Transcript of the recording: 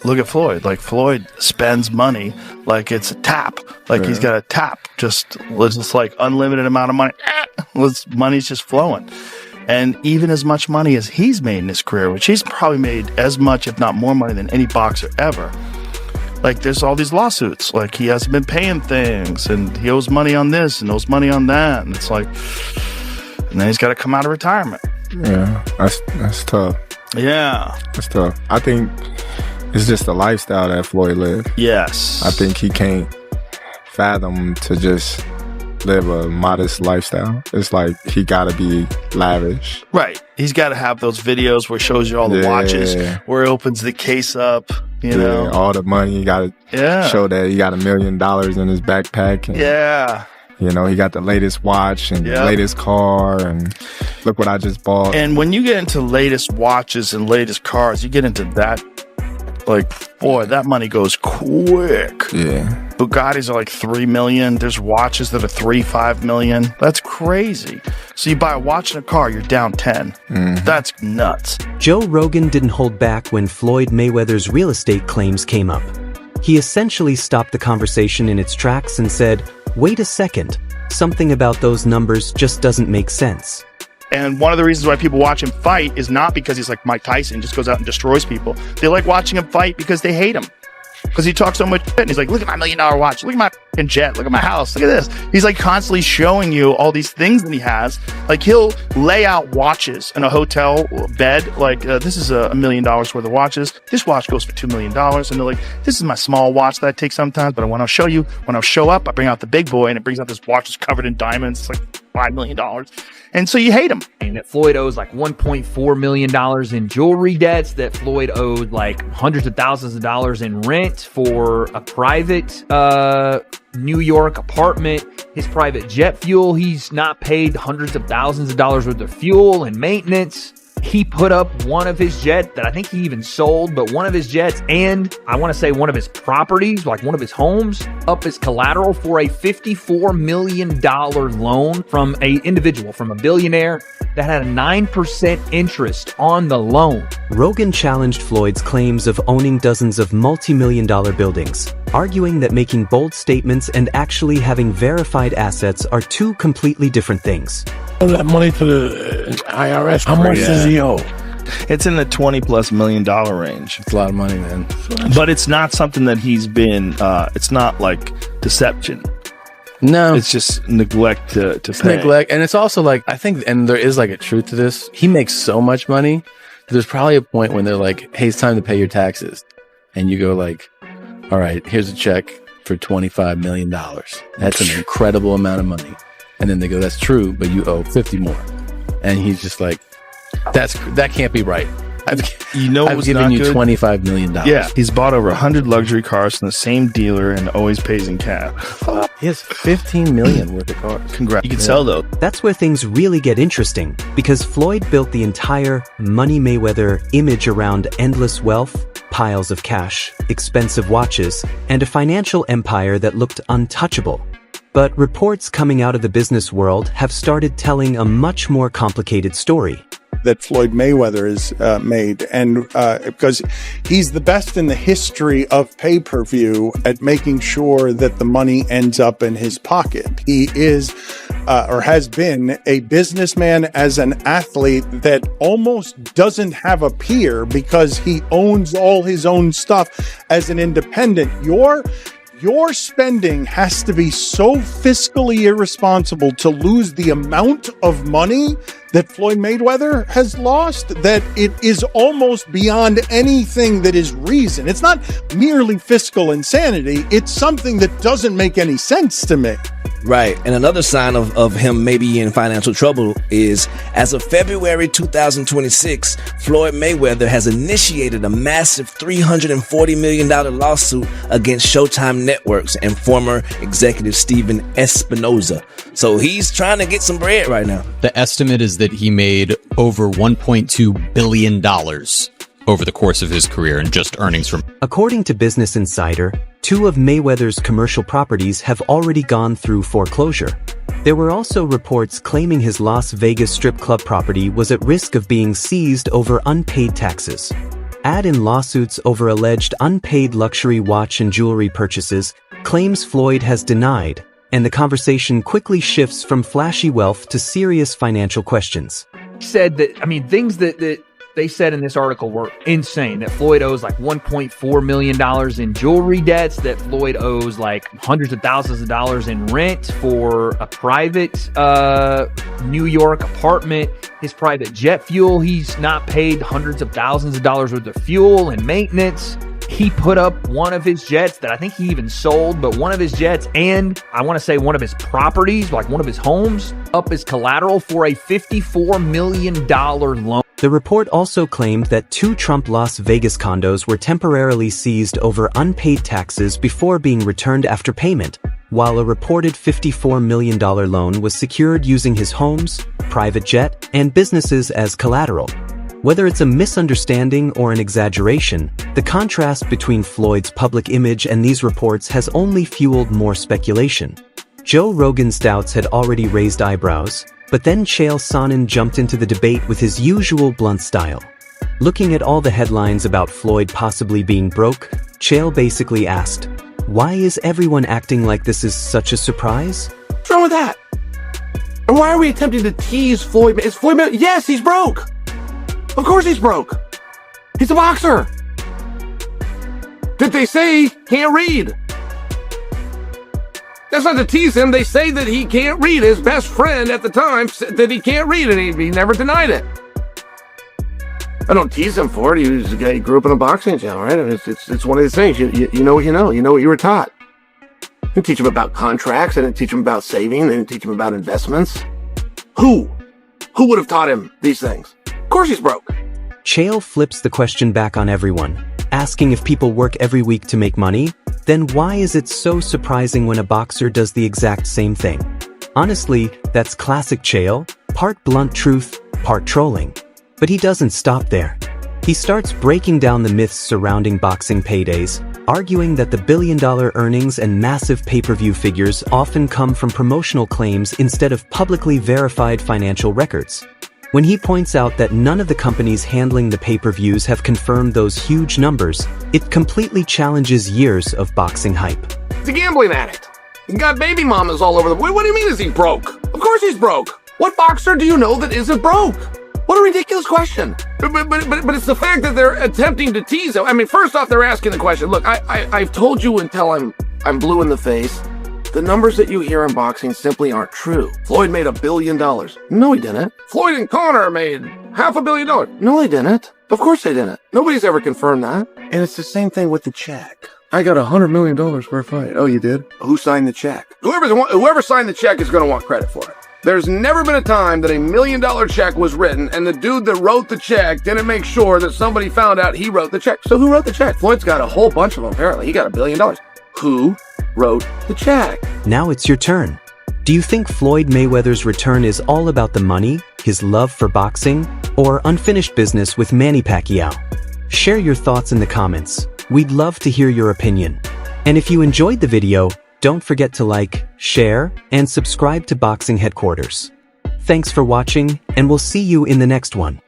look at Floyd. Like, Floyd spends money like it's a tap. Like, he's got a tap. Just like unlimited amount of money. Money's just flowing. And even as much money as he's made in his career, which he's probably made as much, if not more money than any boxer ever. Like, there's all these lawsuits. Like, he hasn't been paying things, and he owes money on this and owes money on that. And it's like, and then he's got to come out of retirement. Yeah, that's tough. Yeah. That's tough. I think it's just the lifestyle that Floyd lived. Yes. I think he can't fathom to just live a modest lifestyle. It's like he gotta be lavish. Right. He's got to have those videos where he shows you all the watches, where he opens the case up, you know. All the money. You gotta show that he got $1 million in his backpack. And, you know, he got the latest watch and the latest car, and look what I just bought. And when you get into latest watches and latest cars, you get into that, like, boy, that money goes quick. Yeah. Bugattis are like 3 million. There's watches that are 3-5 million. That's crazy. So you buy a watch and a car, you're down 10. That's nuts. Joe Rogan didn't hold back when Floyd Mayweather's real estate claims came up. He essentially stopped the conversation in its tracks and said, "Wait a second. Something about those numbers just doesn't make sense." And one of the reasons why people watch him fight is not because he's like Mike Tyson, just goes out and destroys people. They like watching him fight because they hate him. Because he talks so much shit. And he's like, look at my $1 million watch. Look at my fucking jet. Look at my house. Look at this. He's like constantly showing you all these things that he has. Like, he'll lay out watches in a hotel bed. Like, this is $1 million worth of watches. This watch goes for $2 million. And they're like, this is my small watch that I take sometimes. But when I'll show you, when I'll show up, I bring out the big boy, and it brings out this watch that's covered in diamonds. It's like $5 million. And so you hate him. And that Floyd owes like $1.4 million in jewelry debts, that Floyd owed like hundreds of thousands of dollars in rent for a private New York apartment, his private jet fuel. He's not paid hundreds of thousands of dollars worth of fuel and maintenance. He put up one of his jets that I think he even sold, but one of his jets, and I want to say one of his properties, like one of his homes, up as collateral for a $54 million loan from a individual, from a billionaire, that had a 9% interest on the loan. Rogan challenged Floyd's claims of owning dozens of multi-million-dollar buildings, arguing that making bold statements and actually having verified assets are two completely different things. That money to the IRS. How much does he owe? It's in the $20+ million range. It's a lot of money, man. But it's not something that he's been, it's not like deception. No. It's just neglect to pay. Neglect. And it's also like, I think, and there is like a truth to this. He makes so much money. There's probably a point when they're like, hey, it's time to pay your taxes. And you go like, all right, here's a check for $25 million. That's an incredible amount of money. And then they go, that's true, but you owe 50 more. And he's just like, that can't be right. I've given you $25 million. Yeah, he's bought over 100 luxury cars from the same dealer and always pays in cash. He has $15 million worth of cars. Congrats. You can sell those. That's where things really get interesting, because Floyd built the entire Money Mayweather image around endless wealth, piles of cash, expensive watches, and a financial empire that looked untouchable. But reports coming out of the business world have started telling a much more complicated story. That Floyd Mayweather is made, and because he's the best in the history of pay-per-view at making sure that the money ends up in his pocket. He is or has been a businessman as an athlete that almost doesn't have a peer because he owns all his own stuff as an independent. Your spending has to be so fiscally irresponsible to lose the amount of money that Floyd Mayweather has lost that it is almost beyond anything that is reason. It's not merely fiscal insanity. It's something that doesn't make any sense to me. Right. And another sign of him maybe in financial trouble is, as of February 2026, Floyd Mayweather has initiated a massive $340 million lawsuit against Showtime Networks and former executive Steven Espinoza. So he's trying to get some bread right now. The estimate is that he made over $1.2 billion over the course of his career in just earnings from... According to Business Insider, 2 of Mayweather's commercial properties have already gone through foreclosure. There were also reports claiming his Las Vegas strip club property was at risk of being seized over unpaid taxes. add in lawsuits over alleged unpaid luxury watch and jewelry purchases, claims Floyd has denied, and the conversation quickly shifts from flashy wealth to serious financial questions. Said that, things that they said in this article were insane. That Floyd owes like $1.4 million in jewelry debts, that Floyd owes like hundreds of thousands of dollars in rent for a private New York apartment. His private jet fuel, he's not paid hundreds of thousands of dollars worth of fuel and maintenance. He put up one of his jets that I think he even sold, but one of his jets and I want to say one of his properties, like one of his homes, up as collateral for a $54 million loan. The report also claimed that 2 Trump Las Vegas condos were temporarily seized over unpaid taxes before being returned after payment, while a reported $54 million loan was secured using his homes, private jet, and businesses as collateral. Whether it's a misunderstanding or an exaggeration, the contrast between Floyd's public image and these reports has only fueled more speculation. Joe Rogan's doubts had already raised eyebrows, but then Chael Sonnen jumped into the debate with his usual blunt style. Looking at all the headlines about Floyd possibly being broke, Chael basically asked, "Why is everyone acting like this is such a surprise?" What's wrong with that? And why are we attempting to tease Floyd? Is Floyd Mayweather? Yes, he's broke. Of course he's broke. He's a boxer. Did they say he can't read? That's not to tease him. They say that he can't read. His best friend at the time said that he can't read, and he never denied it. I don't tease him for it. He was a guy who grew up in a boxing gym, right? It's one of these things. You know what you know. You know what you were taught. I didn't teach him about contracts. I didn't teach him about saving. I didn't teach him about investments. Who would have taught him these things? Of course he's broke. Chael flips the question back on everyone, asking if people work every week to make money, then why is it so surprising when a boxer does the exact same thing? Honestly, that's classic Chael, part blunt truth, part trolling. But he doesn't stop there. He starts breaking down the myths surrounding boxing paydays, arguing that the billion-dollar earnings and massive pay-per-view figures often come from promotional claims instead of publicly verified financial records. When he points out that none of the companies handling the pay-per-views have confirmed those huge numbers, it completely challenges years of boxing hype. He's a gambling addict. He's got baby mamas all over the... What do you mean is he broke? Of course he's broke. What boxer do you know that isn't broke? What a ridiculous question. But it's the fact that they're attempting to tease him. First off, they're asking the question. Look, I've told you until I'm blue in the face. The numbers that you hear in boxing simply aren't true. Floyd made $1 billion. No, he didn't. Floyd and Conor made $500 million. No, they didn't. Of course they didn't. Nobody's ever confirmed that. And it's the same thing with the check. I got $100 million for a fight. Oh, you did? Who signed the check? Whoever signed the check is going to want credit for it. There's never been a time that $1 million check was written and the dude that wrote the check didn't make sure that somebody found out he wrote the check. So who wrote the check? Floyd's got a whole bunch of them, apparently. He got $1 billion. Who wrote the check? Now it's your turn. Do you think Floyd Mayweather's return is all about the money, his love for boxing, or unfinished business with Manny Pacquiao? Share your thoughts in the comments. We'd love to hear your opinion. And if you enjoyed the video, don't forget to like, share, and subscribe to Boxing Headquarters. Thanks for watching, and we'll see you in the next one.